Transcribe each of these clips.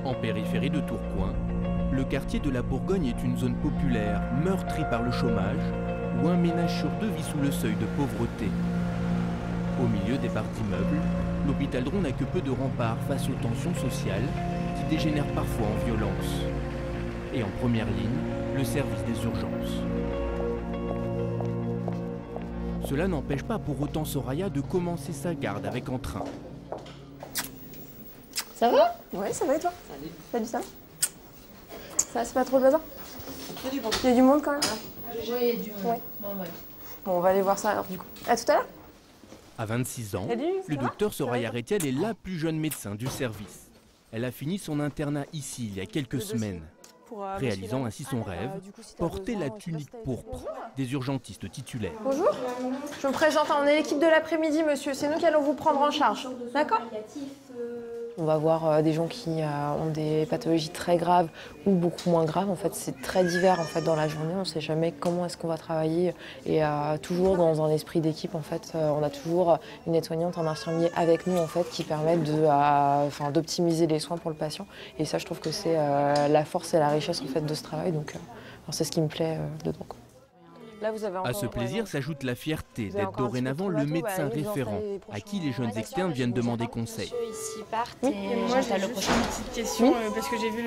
En périphérie de Tourcoing, le quartier de la Bourgogne est une zone populaire, meurtrie par le chômage, où un ménage sur deux vit sous le seuil de pauvreté. Au milieu des barres d'immeubles, l'hôpital Dron n'a que peu de remparts face aux tensions sociales qui dégénèrent parfois en violence. Et en première ligne, le service des urgences. Cela n'empêche pas pour autant Soraya de commencer sa garde avec entrain. Ça va? Ouais, ça va et toi? Salut. Salut, ça va? Ça va, c'est pas trop le bazar? Il y a du monde quand même? Oui, il y a du monde. Ouais. Ouais. Bon, on va aller voir ça alors du coup. À tout à l'heure? À 26 ans, Salut, le ça va? docteur Soraya Retiel est la plus jeune médecin du service. Elle a fini son internat ici il y a quelques semaines, réalisant ainsi son rêve, porter la tunique pourpre des urgentistes titulaires. Bonjour, je me présente, on est l'équipe de l'après-midi monsieur, c'est nous qui allons vous prendre en charge, d'accord? On va voir des gens qui ont des pathologies très graves ou beaucoup moins graves. En fait, c'est très divers en fait, dans la journée. On ne sait jamais comment est-ce qu'on va travailler. Et toujours dans un esprit d'équipe, en fait, on a toujours une aide-soignante, un infirmier avec nous en fait, qui permettent d'optimiser les soins pour le patient. Et ça, je trouve que c'est la force et la richesse en fait, de ce travail. Donc, c'est ce qui me plaît dedans. Quoi. Là, vous avez encore... À ce plaisir s'ajoute la fierté d'être dorénavant le médecin référent à qui les jeunes externes viennent demander conseil. Ici partent Oui. et Moi, j'ai j'attends le juste prochain. une petite question Oui. parce que j'ai vu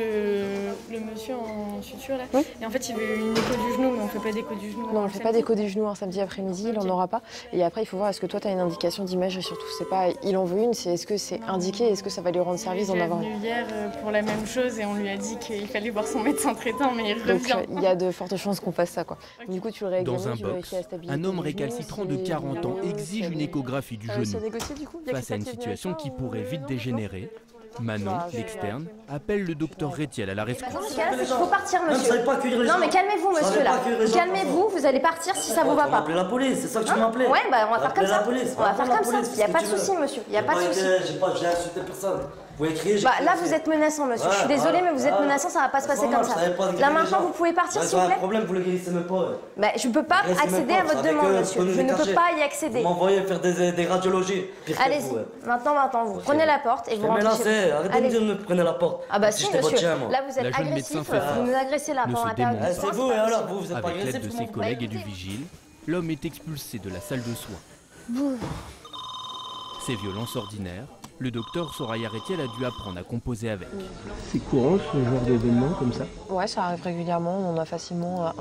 le monsieur en suture là. Oui. Et en fait, il veut une écho du genou, mais on fait pas d'écho du genou. Non, on ne fait pas d'écho du genou un samedi après-midi, il n'en aura pas. Et après, il faut voir, est-ce que toi, tu as une indication d'image et surtout, c'est pas il en veut une, c'est est-ce que c'est indiqué, est-ce que ça va lui rendre service d'en avoir une. Il est venu hier pour la même chose et on lui a dit qu'il fallait voir son médecin traitant, mais il Donc, revient. il y a de fortes chances qu'on fasse ça. Quoi. Du coup, tu le réexamines, Dans un tu box, vérifies la stabilité un homme du genou, récalcitrant de si 40 ans les exige une échographie du C'est genou. négocié du coup? Y a Face à une Christophe qui est venu situation avec qui toi, pourrait ou- vite dégénérer, Manon, l'externe, appelle le docteur Retiel à la rescousse. Dans ce cas-là, il faut partir, Même, je monsieur. savais pas accueillir les gens. Non, mais calmez-vous, Je savais monsieur, pas là. accueillir les gens, Calmez-vous, vous allez partir si ça vous va Tu m'as pas. appelé la police, c'est ça que tu m'as appelé. Ouais, bah on va faire comme ça. La police, On va faire comme ça. Il n'y a pas de souci, monsieur. Il n'y a pas de souci. J'ai insulté personne. Vous pouvez crier, j'ai Bah crié là, aussi. vous êtes menaçant, monsieur. Je suis Ouais, désolée, ouais, mais vous êtes ouais. menaçant, ça va pas se passer C'est comme normal, ça. je savais pas de Là guérir les maintenant, gens. vous pouvez partir, Ouais, s'il vous c'est un plaît. problème, vous le guérissez même pas. Bah, je peux pas Guérissez même accéder pas, à votre avec, demande, je monsieur. peux nous Je ne peux détacher. pas y accéder. Vous m'envoyez faire des radiologies. Pire que Allez-y. vous, ouais. Maintenant, vous prenez la porte et vous Mais rentrez là, chez c'est. vous. Arrêtez de me Allez. dire, me prenez la porte. Ah bah Si si, j'étais votre monsieur. chien, moi. Là, vous êtes La jeune médecin agressif. fait face. Vous nous agressez là Ne pendant se la période. démonte Eh, c'est vous, et alors, vous êtes pas Avec l'aide agressif, de tout ses le monde. collègues et du vigile, l'homme est expulsé de la salle de soins. Ces violences ordinaires, le docteur Soraya Retiel a dû apprendre à composer avec. C'est courant ce genre d'événement comme ça? Ouais, ça arrive régulièrement. On en a facilement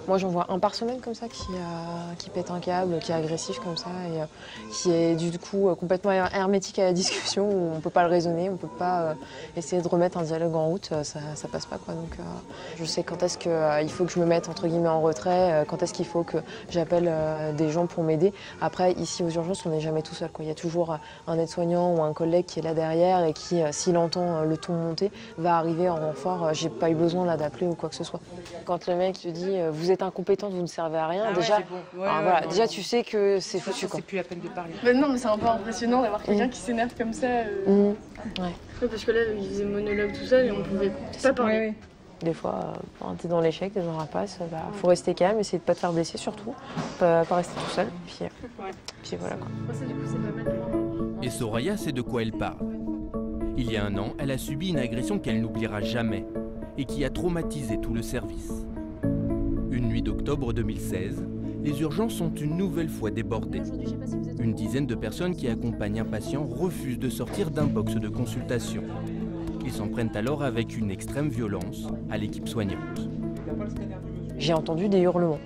moi, j'en vois un par semaine comme ça qui pète un câble, qui est agressif comme ça et qui est du coup complètement hermétique à la discussion où on peut pas le raisonner, on peut pas essayer de remettre un dialogue en route, ça passe pas quoi. Donc, je sais quand est-ce qu'il faut que je me mette entre guillemets en retrait, quand est-ce qu'il faut que j'appelle des gens pour m'aider. Après, ici aux urgences, on n'est jamais tout seul quoi. Il y a toujours un aide-soignant ou un collègue qui est là derrière et qui, s'il entend le ton monter, va arriver en renfort. J'ai pas eu besoin là d'appeler ou quoi que ce soit. Quand le mec te dit vous êtes incompétente, vous ne servez à rien, déjà, voilà, déjà tu sais que c'est foutu quoi. C'est plus la peine de parler. Bah non, mais c'est un peu impressionnant d'avoir quelqu'un qui s'énerve comme ça. Ouais. Ouais, parce que là, il faisait monologue tout seul et on pouvait pas parler. Des fois, quand t'es dans l'échec, t'es dans l'impasse, faut rester calme, essayer de pas te faire blesser surtout, pas rester tout seul, puis voilà quoi. Ça, du coup, c'est pas mal. Et Soraya sait de quoi elle parle. Il y a un an, elle a subi une agression qu'elle n'oubliera jamais et qui a traumatisé tout le service. Une nuit d'octobre 2016, les urgences sont une nouvelle fois débordées. Une dizaine de personnes qui accompagnent un patient refusent de sortir d'un box de consultation. Ils s'en prennent alors avec une extrême violence à l'équipe soignante. J'ai entendu des hurlements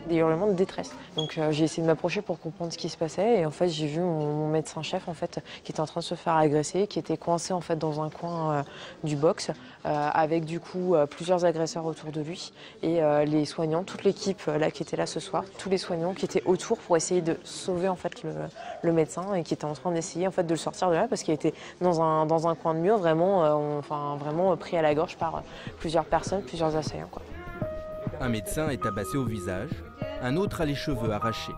de détresse. Donc j'ai essayé de m'approcher pour comprendre ce qui se passait et en fait j'ai vu mon médecin-chef en fait qui était en train de se faire agresser, qui était coincé en fait dans un coin du box avec du coup plusieurs agresseurs autour de lui et les soignants, toute l'équipe là qui était là ce soir, tous les soignants qui étaient autour pour essayer de sauver en fait le médecin et qui étaient en train d'essayer en fait de le sortir de là parce qu'il était dans un coin de mur vraiment vraiment pris à la gorge par plusieurs personnes, plusieurs assaillants quoi. Un médecin est tabassé au visage, un autre a les cheveux arrachés.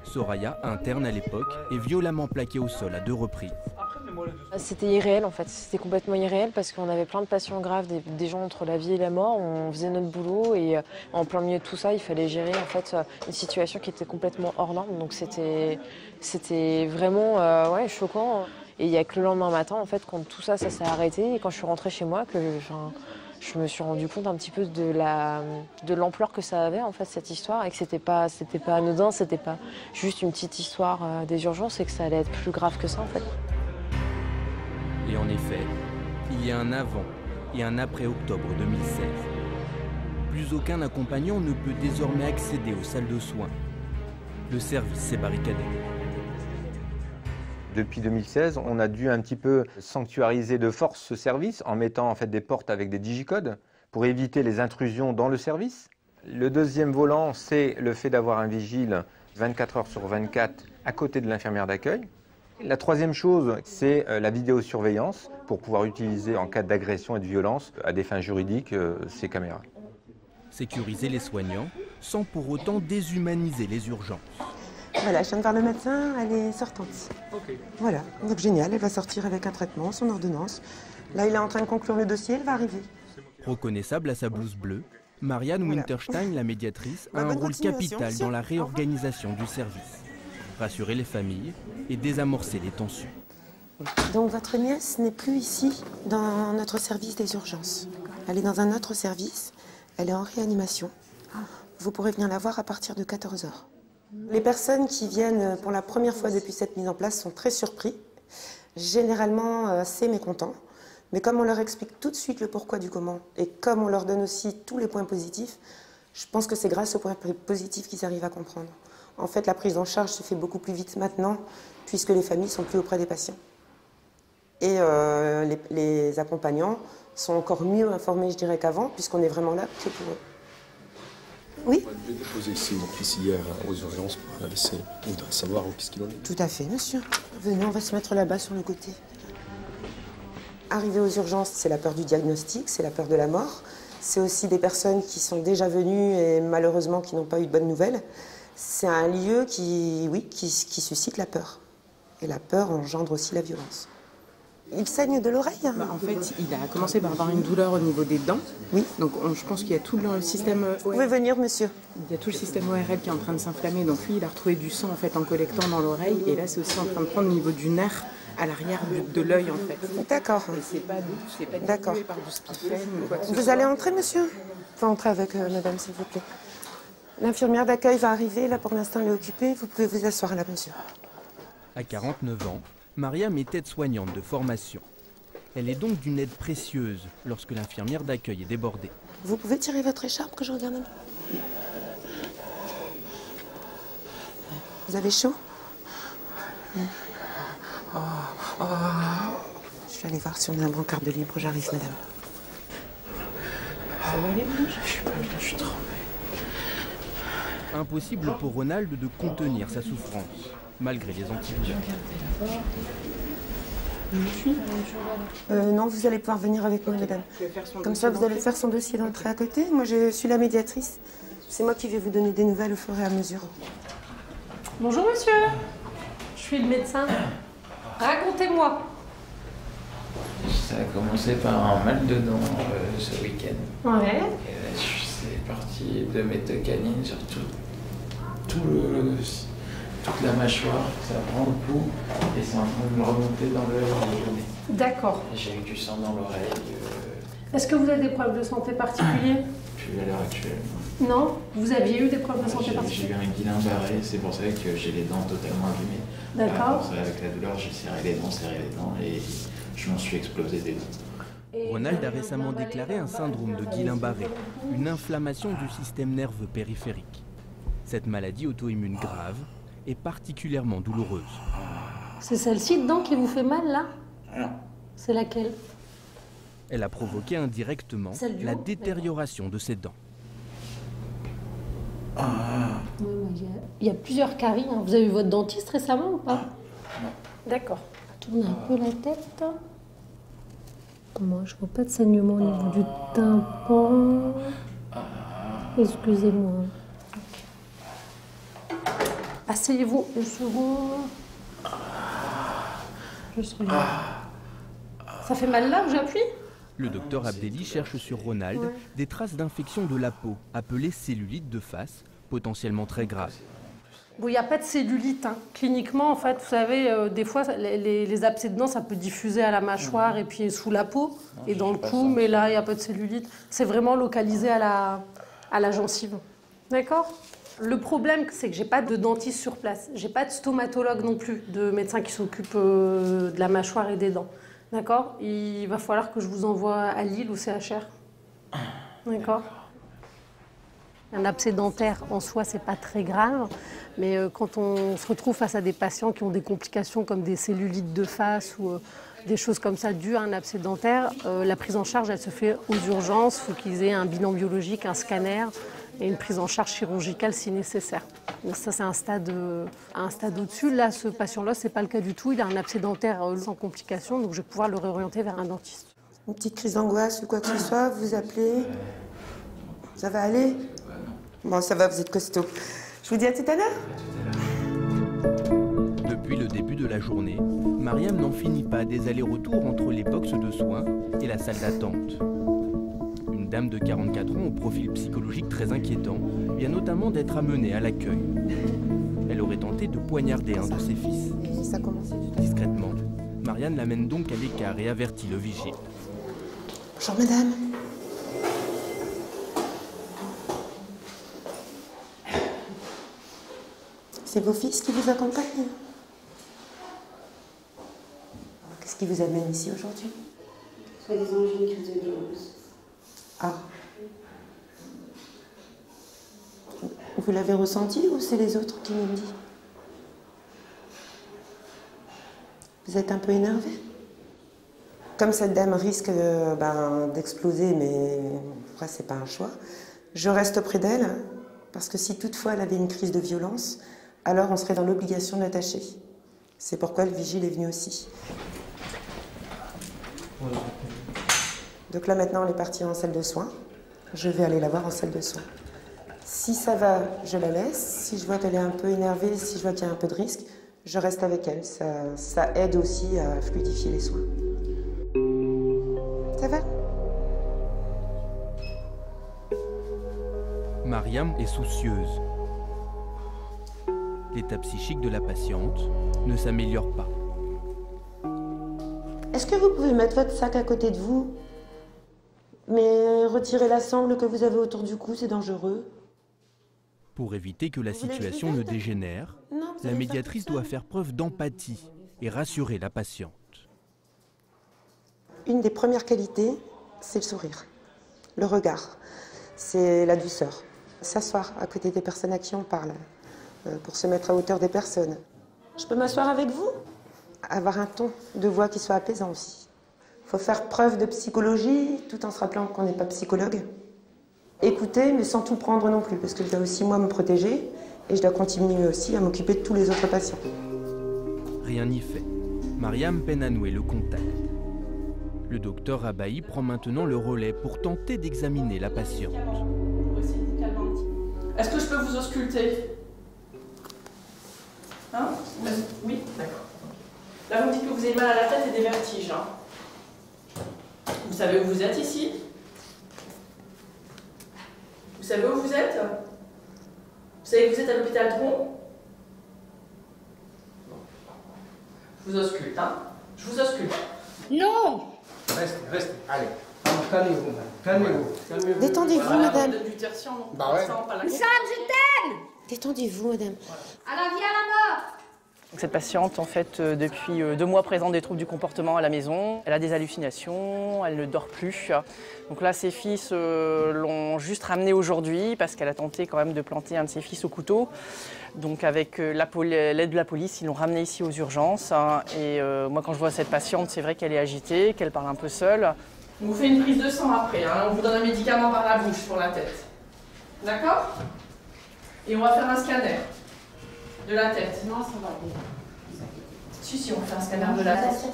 Soraya, interne à l'époque, est violemment plaquée au sol à 2 reprises. C'était irréel en fait, c'était complètement irréel parce qu'on avait plein de patients graves, des gens entre la vie et la mort, on faisait notre boulot et en plein milieu de tout ça, il fallait gérer en fait une situation qui était complètement hors norme, donc c'était vraiment choquant. Et il n'y a que le lendemain matin, en fait, quand tout ça, ça s'est arrêté, et quand je suis rentrée chez moi, que je me suis rendu compte un petit peu de l'ampleur que ça avait, en fait, cette histoire, et que c'était pas anodin, c'était pas juste une petite histoire des urgences, et que ça allait être plus grave que ça, en fait. Et en effet, il y a un avant et un après octobre 2016. Plus aucun accompagnant ne peut désormais accéder aux salles de soins. Le service s'est barricadé. Depuis 2016, on a dû un petit peu sanctuariser de force ce service en mettant en fait des portes avec des digicodes pour éviter les intrusions dans le service. Le deuxième volant, c'est le fait d'avoir un vigile 24 heures sur 24 à côté de l'infirmière d'accueil. La troisième chose, c'est la vidéosurveillance pour pouvoir utiliser en cas d'agression et de violence à des fins juridiques ces caméras. Sécuriser les soignants sans pour autant déshumaniser les urgences. Voilà, je viens de voir le médecin, elle est sortante. Ok. Voilà, donc génial, elle va sortir avec un traitement, son ordonnance. Là, il est en train de conclure le dossier, elle va arriver. Reconnaissable à sa blouse bleue, Marianne Winterstein, la médiatrice, a un bonne rôle continuation, capital monsieur. dans la réorganisation du service. Rassurer les familles et désamorcer les tensions. Donc votre nièce n'est plus ici, dans notre service des urgences. Elle est dans un autre service, elle est en réanimation. Vous pourrez venir la voir à partir de 14 h. Les personnes qui viennent pour la première fois depuis cette mise en place sont très surpris, généralement assez mécontents. Mais comme on leur explique tout de suite le pourquoi du comment, et comme on leur donne aussi tous les points positifs, je pense que c'est grâce aux points positifs qu'ils arrivent à comprendre. En fait, la prise en charge se fait beaucoup plus vite maintenant, puisque les familles sont plus auprès des patients. Et les accompagnants sont encore mieux informés, je dirais, qu'avant, puisqu'on est vraiment là que pour eux. Oui. On a déposé ici mon fils hier aux urgences pour la laisser. On voudrait savoir qu'est-ce qu'il en est. Tout à fait, monsieur. Venez, on va se mettre là-bas sur le côté. Arriver aux urgences, c'est la peur du diagnostic, c'est la peur de la mort. C'est aussi des personnes qui sont déjà venues et malheureusement qui n'ont pas eu de bonnes nouvelles. C'est un lieu qui suscite la peur. Et la peur engendre aussi la violence. Il saigne de l'oreille. En fait, il a commencé par avoir une douleur au niveau des dents. Oui. Donc je pense qu'il y a tout le système Vous pouvez venir, monsieur. Il y a tout le système ORL qui est en train de s'inflammer. Donc lui, il a retrouvé du sang en fait en collectant dans l'oreille. Et là, c'est aussi en train de prendre au niveau du nerf à l'arrière de l'œil en fait. D'accord. Et c'est pas D'accord. dilué par du spiphène ou quoi que ce Vous soit. allez entrer, monsieur? Vous pouvez entrer avec madame, s'il vous plaît. L'infirmière d'accueil va arriver. Là, pour l'instant, elle est occupée. Vous pouvez vous asseoir là, monsieur. À 49 ans, Mariam est aide-soignante de formation. Elle est donc d'une aide précieuse lorsque l'infirmière d'accueil est débordée. Vous pouvez tirer votre écharpe que je regarde un peu. Vous avez chaud? Je vais aller voir si on a un brancard de libre. J'arrive, madame. Ça va aller, je suis pas bien, je suis trempée. Impossible pour Ronald de contenir sa souffrance, malgré les antibiotiques. Non, vous allez pouvoir venir avec moi, madame. Comme ça, vous allez faire son dossier d'entrée à côté. Moi, je suis la médiatrice. C'est moi qui vais vous donner des nouvelles au fur et à mesure. Bonjour monsieur, je suis le médecin. Racontez-moi. Ça a commencé par un mal de dents ce week-end. Ouais. Et là, c'est parti de méthocanine sur toute la mâchoire. Ça prend le pouls et c'est en train de me remonter dans l'œil la journée. D'accord. J'ai eu du sang dans l'oreille. Est-ce que vous avez des problèmes de santé particuliers? Puis à l'heure actuelle. Non? Vous aviez eu des problèmes de santé J'ai particuliers? eu un Guillain-Barré, c'est pour ça que j'ai les dents totalement abîmées. D'accord. Pour ça, avec la douleur, j'ai serré les dents et je m'en suis explosé des dents. Ronald a récemment déclaré un syndrome de Guillain-Barré, une inflammation du système nerveux périphérique. Cette maladie auto-immune grave est particulièrement douloureuse. C'est celle-ci dedans qui vous fait mal là? Non. C'est laquelle? Elle a provoqué indirectement Celle du la haut? détérioration de ses dents. Il y a plusieurs caries. Hein. Vous avez vu votre dentiste récemment ou pas? D'accord. Tournez un peu la tête. Moi, je vois pas de saignement au niveau du tympan. Excusez-moi. Asseyez-vous une seconde. Juste regarde. Ça fait mal là où j'appuie? Le docteur Abdelli cherche sur Ronald des traces d'infection de la peau, appelée cellulite de face, potentiellement très grave. Bon, il n'y a pas de cellulite. Hein. Cliniquement, en fait, vous savez, des fois, les abcès de dents, ça peut diffuser à la mâchoire et puis sous la peau et dans le cou, mais là, il n'y a pas de cellulite. C'est vraiment localisé à la gencive. D'accord ? Le problème, c'est que j'ai pas de dentiste sur place. J'ai pas de stomatologue non plus, de médecin qui s'occupe de la mâchoire et des dents. D'accord ? Il va falloir que je vous envoie à Lille ou CHR. D'accord ? Un abcès dentaire, en soi, c'est pas très grave. Mais quand on se retrouve face à des patients qui ont des complications comme des cellulites de face ou des choses comme ça dues à un abcès dentaire, la prise en charge, elle se fait aux urgences. Il faut qu'ils aient un bilan biologique, un scanner et une prise en charge chirurgicale si nécessaire. Donc ça, c'est un stade au-dessus. Là, ce patient-là, c'est pas le cas du tout. Il a un abcès dentaire sans complications, donc je vais pouvoir le réorienter vers un dentiste. Une petite crise d'angoisse ou quoi que ce soit, vous appelez. Ça va aller? Bon, ça va, vous êtes costaud. Je vous dis à tout à l'heure. Depuis le début de la journée, Mariam n'en finit pas des allers-retours entre les boxes de soins et la salle d'attente. Une dame de 44 ans au profil psychologique très inquiétant vient notamment d'être amenée à l'accueil. Elle aurait tenté de poignarder un de ses fils. Ça commence. Discrètement, Mariam l'amène donc à l'écart et avertit le vigile. Bonjour madame. C'est vos fils qui vous accompagnent? Qu'est-ce qui vous amène ici aujourd'hui? Soi-disant, j'ai une crise de violence. Ah. Vous l'avez ressenti ou c'est les autres qui me le disent? Vous êtes un peu énervé? Comme cette dame risque d'exploser, mais après c'est pas un choix, je reste auprès d'elle, parce que si toutefois elle avait une crise de violence, alors on serait dans l'obligation de l'attacher. C'est pourquoi le vigile est venu aussi. Donc là maintenant elle est partie en salle de soins. Je vais aller la voir en salle de soins. Si ça va, je la laisse. Si je vois qu'elle est un peu énervée, si je vois qu'il y a un peu de risque, je reste avec elle. Ça aide aussi à fluidifier les soins. Ça va? Mariam est soucieuse. L'état psychique de la patiente ne s'améliore pas. Est-ce que vous pouvez mettre votre sac à côté de vous? Mais retirez la sangle que vous avez autour du cou, c'est dangereux. Pour éviter que la situation ne dégénère, la médiatrice doit faire preuve d'empathie et rassurer la patiente. Une des premières qualités, c'est le sourire, le regard, c'est la douceur. S'asseoir à côté des personnes à qui on parle, pour se mettre à hauteur des personnes. Je peux m'asseoir avec vous? Avoir un ton de voix qui soit apaisant aussi. Il faut faire preuve de psychologie tout en se rappelant qu'on n'est pas psychologue. Écouter, mais sans tout prendre non plus, parce que je dois aussi moi me protéger et je dois continuer aussi à m'occuper de tous les autres patients. Rien n'y fait. Mariam peine à nouer le contact. Le docteur Rabahi prend maintenant le relais pour tenter d'examiner la patiente. Est-ce que je peux vous ausculter? Hein? Oui, d'accord. Là, vous me dites que vous avez mal à la tête et des vertiges. Hein? Vous savez où vous êtes ici? Vous savez où vous êtes? Vous savez que vous êtes à l'hôpital Dron? Je vous ausculte, hein? Je vous ausculte. Non! Restez, allez. Calmez-vous, calmez-vous. Détendez-vous, madame. Du tertian, non? Bah ouais. Sam, je t'aime! Détendez-vous, madame. À la vie, à la mort! Cette patiente, en fait, depuis 2 mois, présente des troubles du comportement à la maison. Elle a des hallucinations, elle ne dort plus. Donc là, ses fils l'ont juste ramenée aujourd'hui parce qu'elle a tenté quand même de planter un de ses fils au couteau. Donc avec l'aide de la police, ils l'ont ramenée ici aux urgences. Et moi, quand je vois cette patiente, c'est vrai qu'elle est agitée, qu'elle parle un peu seule. On vous fait une prise de sang après. Hein. On vous donne un médicament par la bouche pour la tête. D'accord? Et on va faire un scanner de la tête. Non, ça va. Si, on fait un scanner de la tête.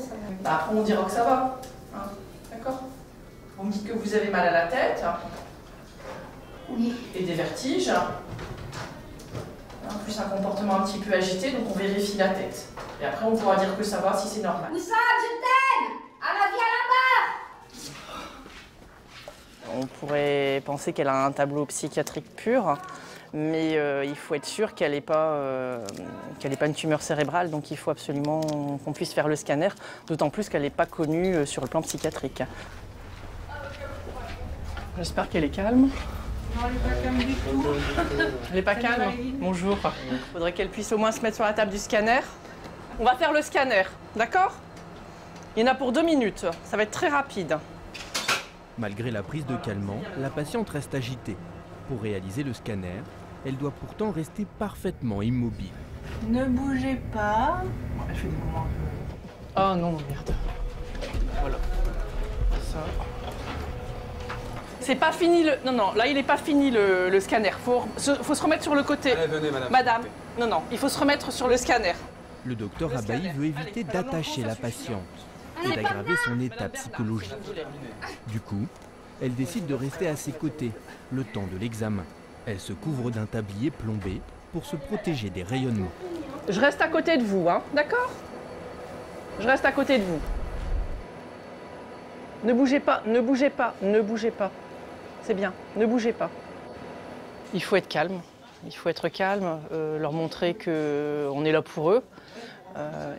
Bah, après, on dira que ça va. Hein. D'accord? Vous me dites que vous avez mal à la tête. Oui. Et des vertiges. En plus, un comportement un petit peu agité, donc on vérifie la tête. Et après, on pourra dire que ça va si c'est normal. Oussam, je t'aime! À la vie, à la mort! On pourrait penser qu'elle a un tableau psychiatrique pur. mais il faut être sûr qu'elle n'ait pas une tumeur cérébrale, donc il faut absolument qu'on puisse faire le scanner, d'autant plus qu'elle n'est pas connue sur le plan psychiatrique. J'espère qu'elle est calme. Non, elle n'est pas calme du tout. Elle n'est pas calme? Bonjour. Il faudrait qu'elle puisse au moins se mettre sur la table du scanner. On va faire le scanner, d'accord? Il y en a pour 2 minutes, ça va être très rapide. Malgré la prise de calmant, la patiente reste agitée. Pour réaliser le scanner, elle doit pourtant rester parfaitement immobile. Ne bougez pas. Je fais des mouvements un peu... Oh non, merde. Voilà. Ça. C'est pas fini le... Non, non, là il n'est pas fini le scanner. Faut se remettre sur le côté. Allez, venez, madame. Madame, non, non, il faut se remettre sur le scanner. Le docteur Abaï veut éviter d'attacher la patiente et d'aggraver son état psychologique. Du coup, elle décide de rester à ses côtés le temps de l'examen. Elle se couvre d'un tablier plombé pour se protéger des rayonnements. Je reste à côté de vous, hein, d'accord? Je reste à côté de vous. Ne bougez pas, ne bougez pas, ne bougez pas. C'est bien, ne bougez pas. Il faut être calme, il faut être calme, leur montrer qu'on est là pour eux.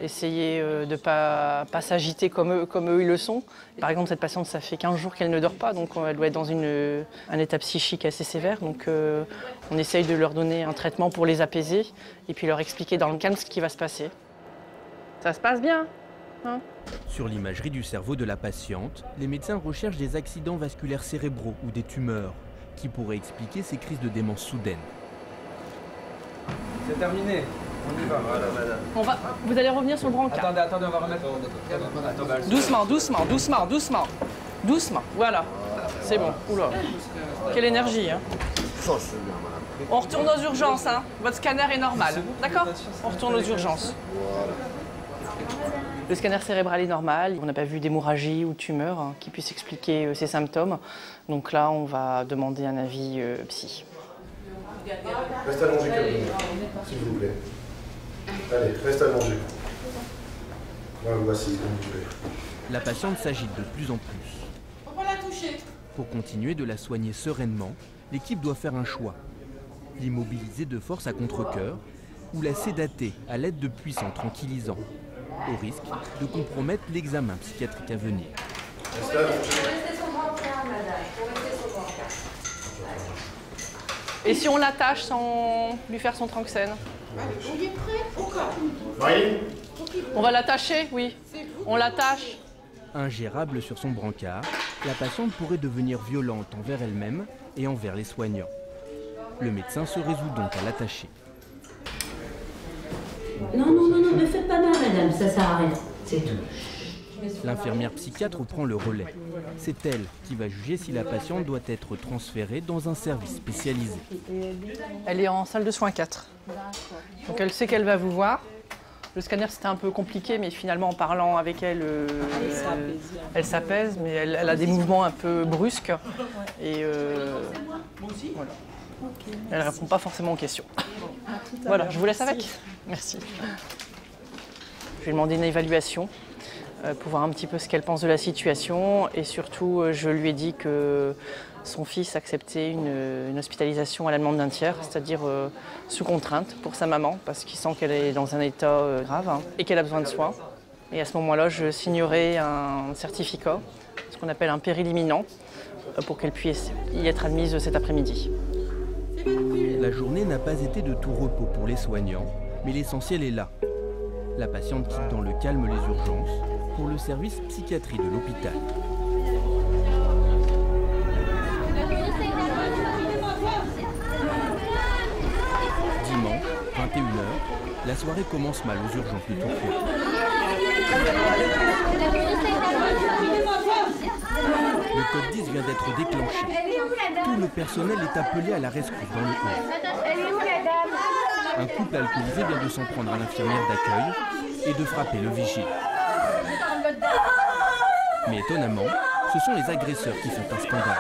Essayer de ne pas s'agiter comme eux ils le sont. Par exemple, cette patiente, ça fait 15 jours qu'elle ne dort pas, donc elle doit être dans un état psychique assez sévère. Donc on essaye de leur donner un traitement pour les apaiser et puis leur expliquer dans le calme ce qui va se passer. Ça se passe bien, hein? Sur l'imagerie du cerveau de la patiente, les médecins recherchent des accidents vasculaires cérébraux ou des tumeurs qui pourraient expliquer ces crises de démence soudaines. C'est terminé. On y va. Voilà, madame. Vous allez revenir sur le brancard. Attendez, on va remettre. Doucement, doucement, doucement, doucement. Doucement, voilà. C'est bon. Oula. Quelle énergie, hein. On retourne aux urgences, hein. Votre scanner est normal. D'accord? On retourne aux urgences. Le scanner cérébral est normal. On n'a pas vu d'hémorragie ou de tumeur hein, qui puisse expliquer ces symptômes. Donc là, on va demander un avis psy. Reste allongé comme s'il vous plaît. Allez, reste allongé. Voilà, voici, comme vous voulez. La patiente s'agite de plus en plus. Faut pas la toucher. Pour continuer de la soigner sereinement, l'équipe doit faire un choix. L'immobiliser de force à contre-cœur ou la sédater à l'aide de puissants tranquillisants, au risque de compromettre l'examen psychiatrique à venir. Reste allongé. Et si on l'attache sans lui faire son tranxène? On y est prêt? Oui. On va l'attacher, oui. On l'attache. Ingérable sur son brancard, la patiente pourrait devenir violente envers elle-même et envers les soignants. Le médecin se résout donc à l'attacher. Non, non, non, non, ne faites pas mal, madame, ça sert à rien. C'est tout. L'infirmière psychiatre prend le relais. C'est elle qui va juger si la patiente doit être transférée dans un service spécialisé. Elle est en salle de soins 4. Donc elle sait qu'elle va vous voir. Le scanner c'était un peu compliqué, mais finalement en parlant avec elle, elle s'apaise, mais elle a des mouvements un peu brusques. Et voilà. Elle ne répond pas forcément aux questions. Voilà, je vous laisse avec. Merci. Je vais demander une évaluation pour voir un petit peu ce qu'elle pense de la situation. Et surtout, je lui ai dit que son fils acceptait une hospitalisation à la demande d'un tiers, c'est-à-dire sous contrainte pour sa maman, parce qu'il sent qu'elle est dans un état grave hein, et qu'elle a besoin de soins. Et à ce moment-là, je signerai un certificat, ce qu'on appelle un péril imminent, pour qu'elle puisse y être admise cet après-midi. La journée n'a pas été de tout repos pour les soignants, mais l'essentiel est là. La patiente quitte dans le calme les urgences pour le service psychiatrie de l'hôpital. Dimanche, 21h, la soirée commence mal aux urgences de Tourcoing. Le code 10 vient d'être déclenché. Tout le personnel est appelé à la rescousse dans le hall. Un couple alcoolisé vient de s'en prendre à l'infirmière d'accueil et de frapper le vigile. Mais étonnamment, ce sont les agresseurs qui font un scandale.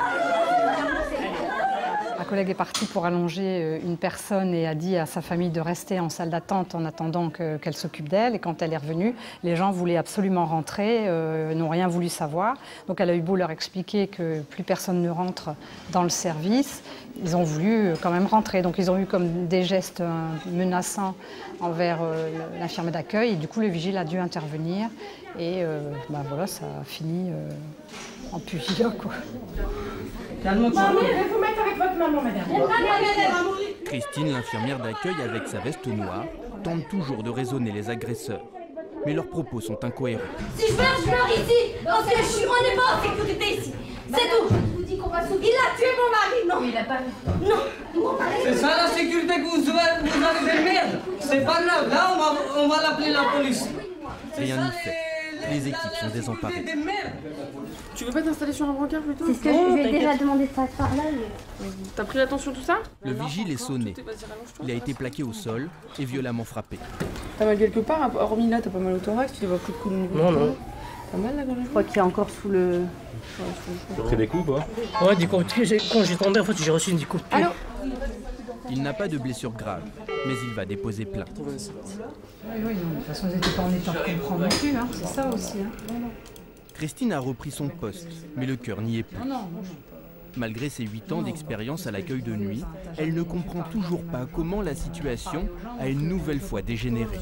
collègue est parti pour allonger une personne et a dit à sa famille de rester en salle d'attente en attendant qu'elle s'occupe d'elle. Et quand elle est revenue, les gens voulaient absolument rentrer, n'ont rien voulu savoir. Donc elle a eu beau leur expliquer que plus personne ne rentre dans le service, ils ont voulu quand même rentrer. Donc ils ont eu comme des gestes menaçants envers l'infirmière d'accueil. Et du coup, le vigile a dû intervenir. Et voilà, ça a fini en pugilat, quoi. Maman, je vais vous mettre avec votre maman, madame. Christine, l'infirmière d'accueil avec sa veste noire, tente toujours de raisonner les agresseurs. Mais leurs propos sont incohérents. Si je meurs ici, parce que on n'est pas en sécurité ici. C'est tout. Je vous dis qu'on va sauver. Il a tué mon mari, non. Il a pas. Non, mon mari. C'est ça la sécurité que vous avez de merde. C'est pas grave, là on va l'appeler la police. Rien n'y fait. Les équipes sont désemparées. Tu veux pas t'installer sur un brancard plutôt? C'est ce que je lui ai déjà demandé ça là. T'as pris l'attention tout ça? Le vigile est sonné. Il a été plaqué au sol et violemment frappé. T'as mal quelque part? Hormis là, t'as pas mal au thorax? Tu les vois plus de coups de niveau? Non. T'as mal là quand même? Je crois qu'il est encore sous le... Tu as pris des coups, quoi? Ouais, des coups de pied. Quand j'ai tombé, en fait, j'ai reçu des coups de pied. Il n'a pas de blessure grave, mais il va déposer plainte. Oui, non, de toute façon, ils n'étaient pas en état de comprendre non plus, hein. C'est ça aussi. Hein. Christine a repris son poste, mais le cœur n'y est plus. Malgré ses 8 ans d'expérience à l'accueil de nuit, elle ne comprend toujours pas comment la situation a une nouvelle fois dégénéré.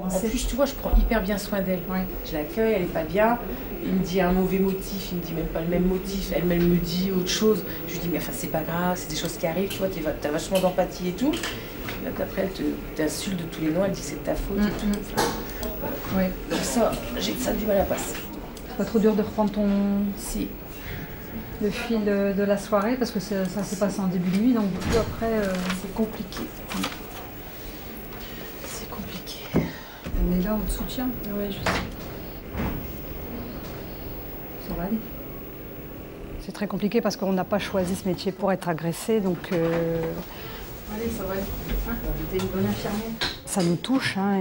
En plus, tu vois, je prends hyper bien soin d'elle. Je l'accueille, elle est pas bien. Il me dit un mauvais motif, il me dit même pas le même motif. Elle-même me dit autre chose. Je lui dis, mais enfin, c'est pas grave, c'est des choses qui arrivent, tu vois, t'as vachement d'empathie et tout. Là, après, elle t'insulte de tous les noms, elle dit que c'est de ta faute et tout. Enfin, ça, j'ai ça du mal à passer. C'est pas trop dur de reprendre Si. Le fil de la soirée, parce que ça s'est passé en début de nuit, donc du coup après... C'est compliqué. C'est compliqué. On est là, on te soutient. Oui, je sais. Ça va aller. C'est très compliqué parce qu'on n'a pas choisi ce métier pour être agressé, donc... Allez, ça va aller. T'es une bonne infirmière. Ça nous touche, hein,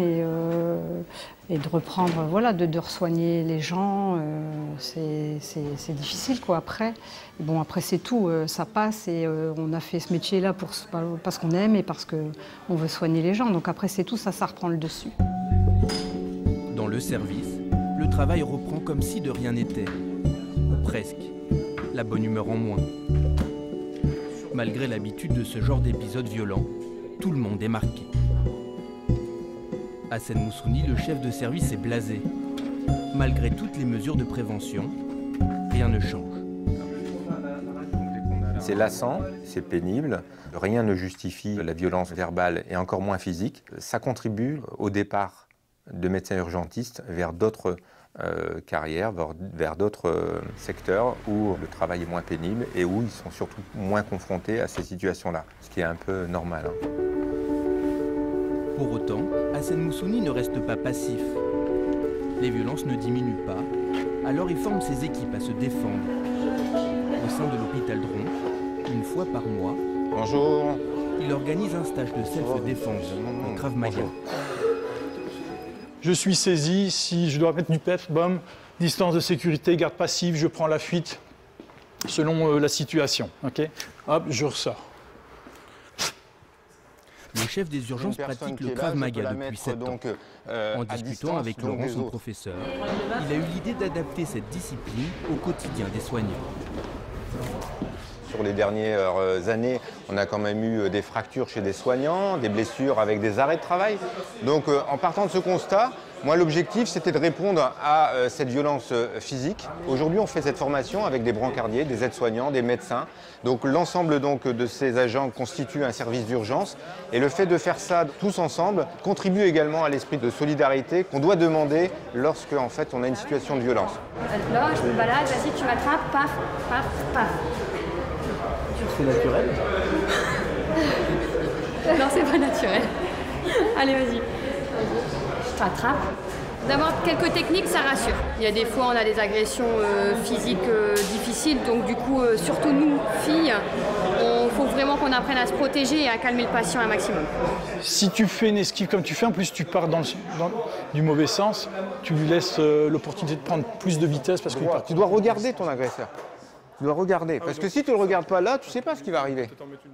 et de reprendre, voilà, de soigner les gens, c'est difficile, quoi, après. Et bon, après, c'est tout, ça passe, et on a fait ce métier-là parce qu'on aime et parce qu'on veut soigner les gens. Donc après, c'est tout, ça reprend le dessus. Dans le service, le travail reprend comme si de rien n'était. Ou presque. La bonne humeur en moins. Malgré l'habitude de ce genre d'épisode violent, tout le monde est marqué. Hassan Moussouni, le chef de service, est blasé. Malgré toutes les mesures de prévention, rien ne change. C'est lassant, c'est pénible. Rien ne justifie la violence verbale et encore moins physique. Ça contribue au départ de médecins urgentistes vers d'autres carrières, vers d'autres secteurs où le travail est moins pénible et où ils sont surtout moins confrontés à ces situations-là, ce qui est un peu normal. Hein. Pour autant, Hassan Moussouni ne reste pas passif. Les violences ne diminuent pas, alors il forme ses équipes à se défendre. Au sein de l'hôpital Dron, une fois par mois, bonjour. Il organise un stage de self-défense en Krav Maga. Je suis saisi, si je dois mettre du PEF, bam, distance de sécurité, garde passive, je prends la fuite selon la situation. Okay, hop, je ressors. Le chef des urgences pratique le Krav Maga depuis 7 ans. En discutant avec Laurent, son professeur, il a eu l'idée d'adapter cette discipline au quotidien des soignants. Sur les dernières années, on a quand même eu des fractures chez des soignants, des blessures avec des arrêts de travail. Donc en partant de ce constat, moi l'objectif c'était de répondre à cette violence physique. Aujourd'hui on fait cette formation avec des brancardiers, des aides-soignants, des médecins. Donc l'ensemble de ces agents constitue un service d'urgence. Et le fait de faire ça tous ensemble contribue également à l'esprit de solidarité qu'on doit demander lorsque en fait, on a une situation de violence. Là, je me balade, vas-y tu m'attrapes, paf, paf, paf. C'est naturel? Non, c'est pas naturel. Allez, vas-y. Je t'attrape. D'avoir quelques techniques, ça rassure. Il y a des fois, on a des agressions physiques difficiles, donc du coup, surtout nous, filles, il faut vraiment qu'on apprenne à se protéger et à calmer le patient un maximum. Si tu fais une esquive comme tu fais, en plus tu pars du mauvais sens, tu lui laisses l'opportunité de prendre plus de vitesse parce que tu dois regarder ton agresseur. Tu dois regarder. Parce que si tu ne le regardes pas là, tu ne sais pas ce qui va arriver.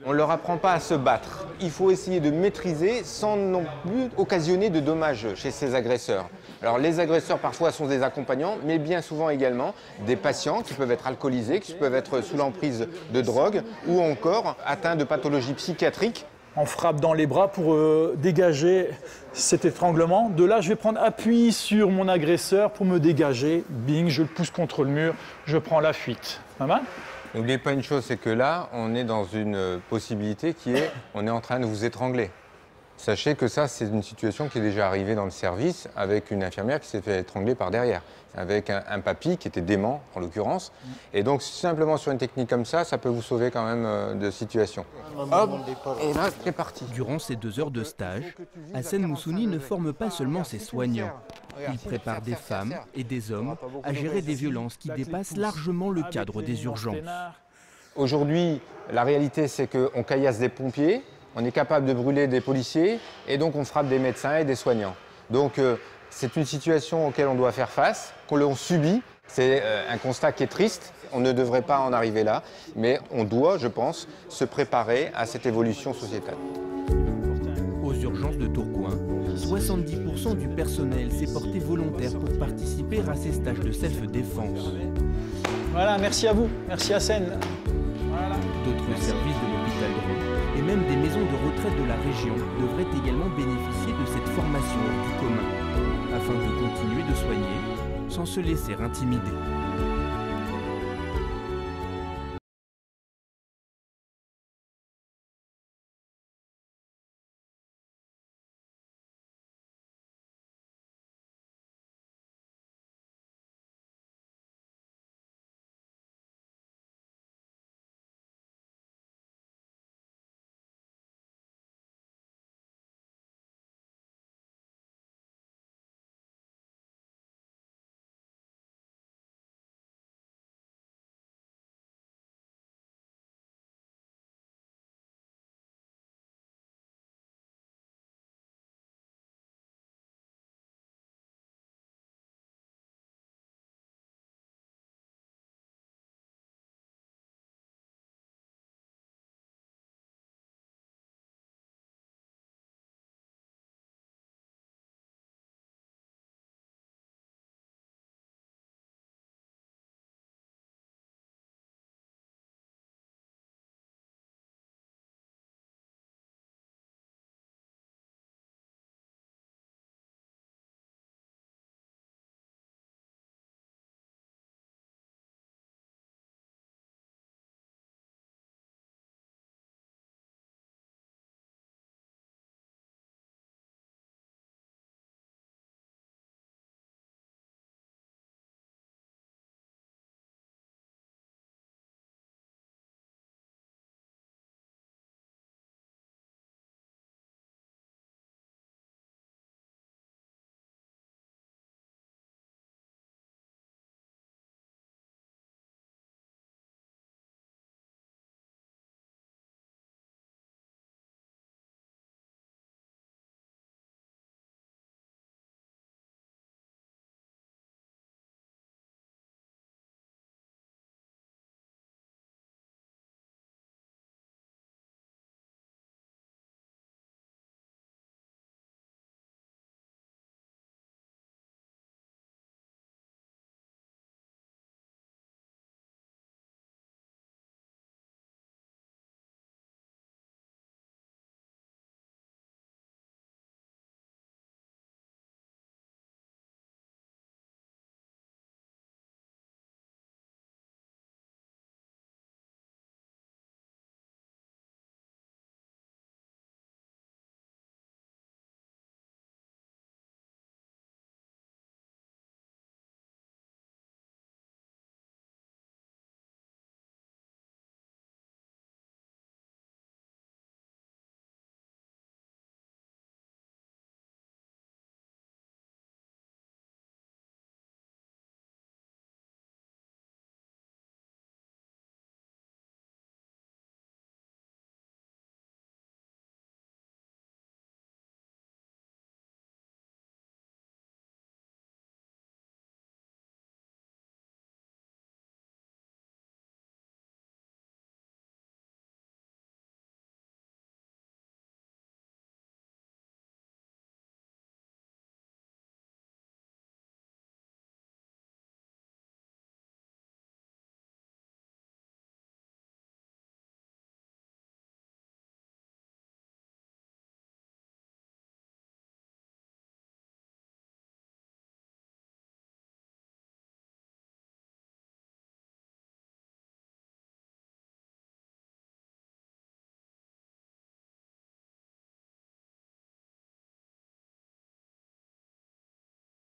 On ne leur apprend pas à se battre. Il faut essayer de maîtriser sans non plus occasionner de dommages chez ces agresseurs. Alors les agresseurs parfois sont des accompagnants, mais bien souvent également des patients qui peuvent être alcoolisés, qui peuvent être sous l'emprise de drogue ou encore atteints de pathologies psychiatriques. On frappe dans les bras pour dégager cet étranglement. De là, je vais prendre appui sur mon agresseur pour me dégager. Bing, je le pousse contre le mur, je prends la fuite. Pas mal ? N'oubliez pas une chose, c'est que là, on est dans une possibilité qui est, on est en train de vous étrangler. Sachez que ça, c'est une situation qui est déjà arrivée dans le service avec une infirmière qui s'est fait étrangler par derrière, avec un papy qui était dément, en l'occurrence. Et donc, simplement sur une technique comme ça peut vous sauver quand même de situation. Hop, et là, c'est parti. Durant ces 2 heures de stage, Hassen Moussouni ne forme pas seulement ses soignants. Il prépare des femmes et des hommes à gérer des violences qui dépassent largement le cadre des urgences. Aujourd'hui, la réalité, c'est qu'on caillasse des pompiers, on est capable de brûler des policiers et donc on frappe des médecins et des soignants. Donc c'est une situation auquel on doit faire face, qu'on subit. C'est un constat qui est triste. On ne devrait pas en arriver là, mais on doit, je pense, se préparer à cette évolution sociétale. Aux urgences de Tourcoing, 70% du personnel s'est porté volontaire pour participer à ces stages de self-défense. Voilà, merci à vous. Merci Hassen. Voilà. D'autres services de l'hôpital de Rouen et même des maisons de retraite de la région devraient également bénéficier de cette formation hors du commun, afin de continuer de soigner sans se laisser intimider.